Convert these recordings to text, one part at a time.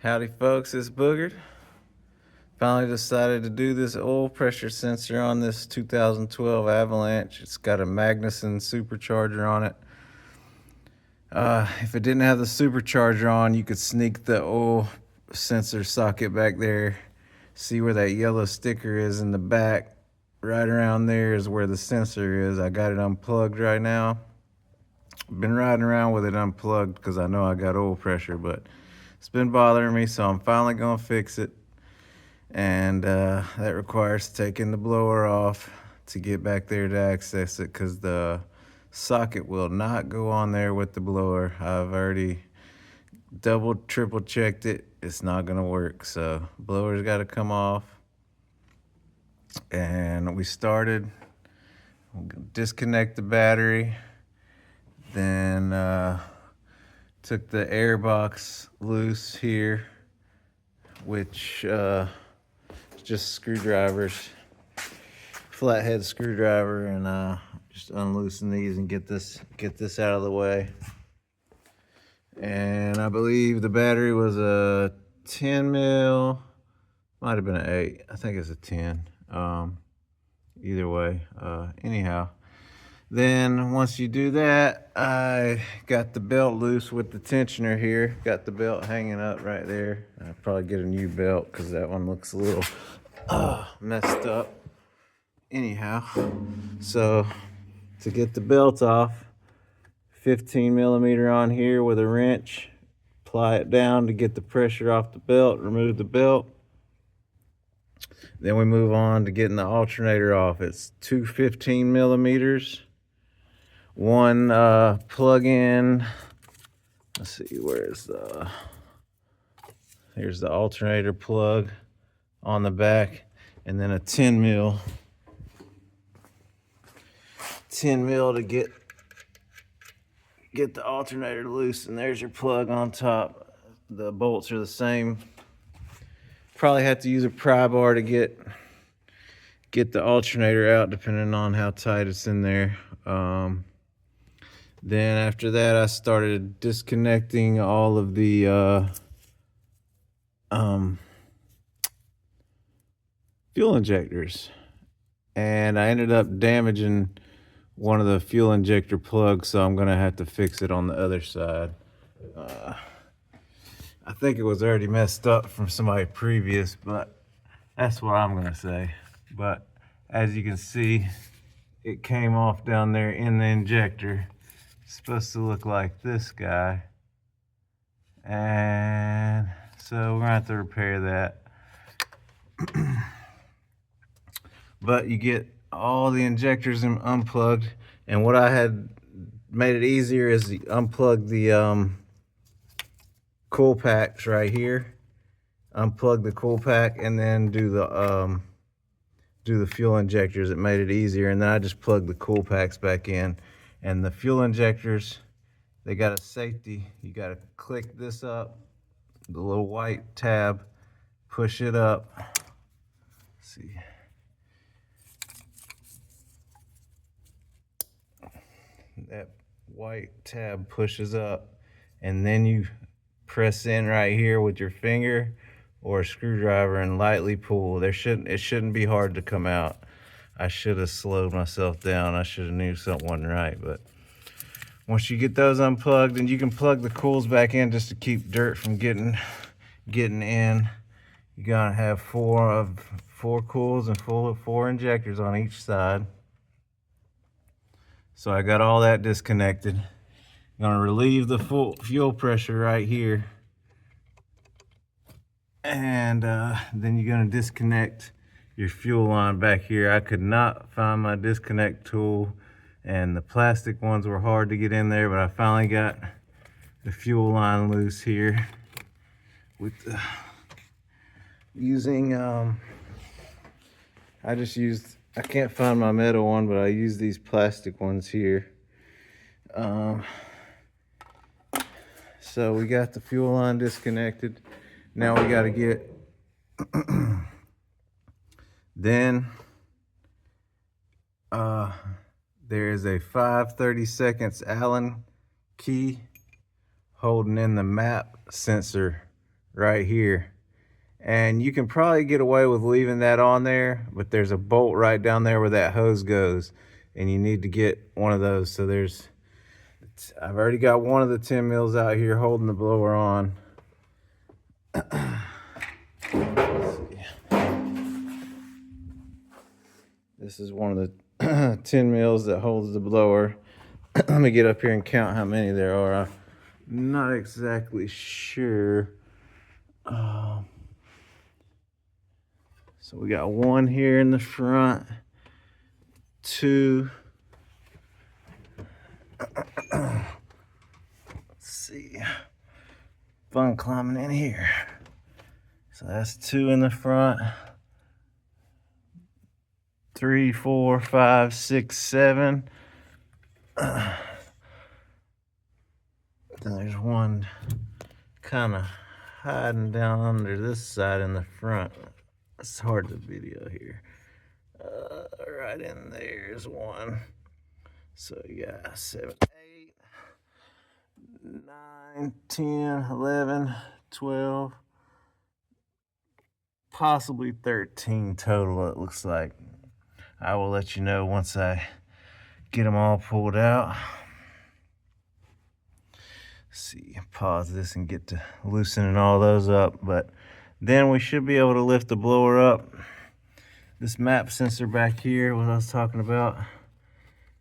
Howdy folks, it's Boogered. Finally decided to do this oil pressure sensor on this 2012 Avalanche. It's got a magna supercharger on it. If it didn't have the supercharger on, you could sneak the oil sensor socket back there. See where that yellow sticker is in the back? Right around there is where the sensor is. I got it unplugged right now. I've been riding around with it unplugged because I know I got oil pressure, but it's been bothering me, so I'm finally gonna fix it. And that requires taking the blower off to get back there to access it, because the socket will not go on there with the blower. I've already double, triple checked it. It's not gonna work, so blower's got to come off. And we started. Disconnect the battery, then took the air box loose here, which just screwdrivers, flathead screwdriver, and just unloosen these and get this out of the way. And I believe the battery was a 10 mil, might have been an 8. I think it's a 10. Either way, anyhow. Then once you do that, I got the belt loose with the tensioner here. Got the belt hanging up right there. I'll probably get a new belt because that one looks a little messed up. Anyhow, so to get the belt off, 15 millimeter on here with a wrench. Apply it down to get the pressure off the belt, remove the belt. Then we move on to getting the alternator off. It's two 15 millimeters. One plug-in. Let's see, here's the alternator plug on the back, and then a 10 mil to get the alternator loose, and there's your plug on top. The bolts are the same. Probably have to use a pry bar to get the alternator out, depending on how tight it's in there. Then after that, I started disconnecting all of the fuel injectors, and I ended up damaging one of the fuel injector plugs, so I'm gonna have to fix it on the other side. I think it was already messed up from somebody previous, but that's what I'm gonna say. But as you can see, it came off down there in the injector. It's supposed to look like this guy. And so we're gonna have to repair that. But you get all the injectors unplugged, and what I had made it easier is to unplug the cool packs right here. Unplug the cool pack and then do the fuel injectors. It made it easier, and then I just plugged the cool packs back in. And the fuel injectors, they got a safety. You got to click this up, the little white tab, push it up. Let's see. That white tab pushes up, and then you press in right here with your finger or a screwdriver and lightly pull. It shouldn't be hard to come out. I should have slowed myself down. I should have knew something wasn't right. But once you get those unplugged, and you can plug the cools back in just to keep dirt from getting in. You're gonna have four cools and four injectors on each side. So I got all that disconnected. I'm gonna relieve the fuel pressure right here. And then you're gonna disconnect your fuel line back here. I could not find my disconnect tool, and the plastic ones were hard to get in there, but I finally got the fuel line loose here with I can't find my metal one, but I used these plastic ones here. So we got the fuel line disconnected. Now we got to get then there is a 5/32 Allen key holding in the map sensor right here. And you can probably get away with leaving that on there, but there's a bolt right down there where that hose goes, and you need to get one of those. So I've already got one of the 10 mils out here holding the blower on. This is one of the 10 mils that holds the blower. Let me get up here and count how many there are. I'm not exactly sure. So we got one here in the front, two. Let's see. Fun climbing in here. So that's two in the front. 3, 4, 5, 6, 7. Then there's one kind of hiding down under this side in the front. It's hard to video here. Right in there's one. So you got 7, 8, 9, 10, 11, 12, possibly 13 total, it looks like. I will let you know once I get them all pulled out. Let's see, pause this and get to loosening all those up, but then we should be able to lift the blower up. This map sensor back here, what I was talking about,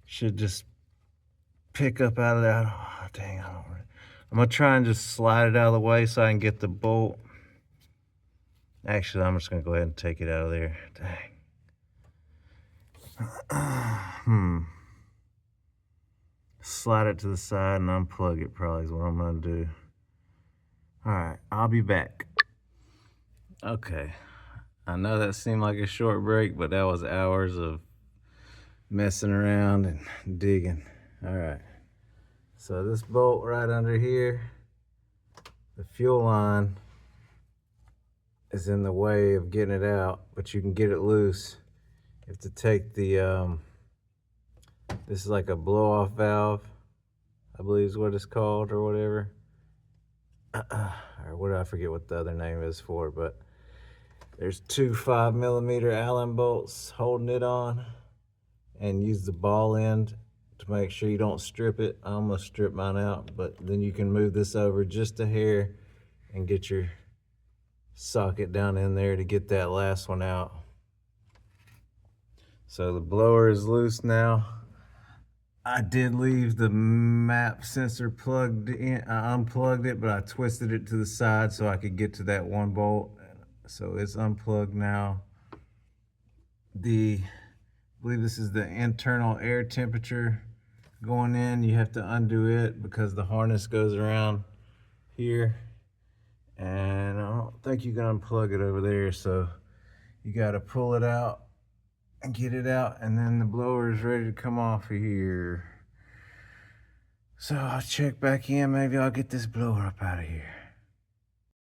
should just pick up out of that. Oh, dang, I'm gonna try and just slide it out of the way so I can get the bolt. Actually, I'm just gonna go ahead and take it out of there. Dang. Slide it to the side and unplug it probably is what I'm gonna do. All right, I'll be back. Okay, I know that seemed like a short break, but that was hours of messing around and digging. All right, so this bolt right under here, the fuel line is in the way of getting it out, but you can get it loose. You have to take the, this is like a blow-off valve, I believe is what it's called or whatever. Or what, I forget what the other name is for, but there's two 5mm Allen bolts holding it on, and use the ball end to make sure you don't strip it. I almost stripped mine out, but then you can move this over just a hair and get your socket down in there to get that last one out. So the blower is loose now. I did leave the map sensor plugged in. I unplugged it, but I twisted it to the side so I could get to that one bolt. So it's unplugged now. I believe this is the internal air temperature going in. You have to undo it because the harness goes around here. And I don't think you can unplug it over there. So you got to pull it out and get it out, and then the blower is ready to come off of here. So I'll check back in, maybe I'll get this blower up out of here.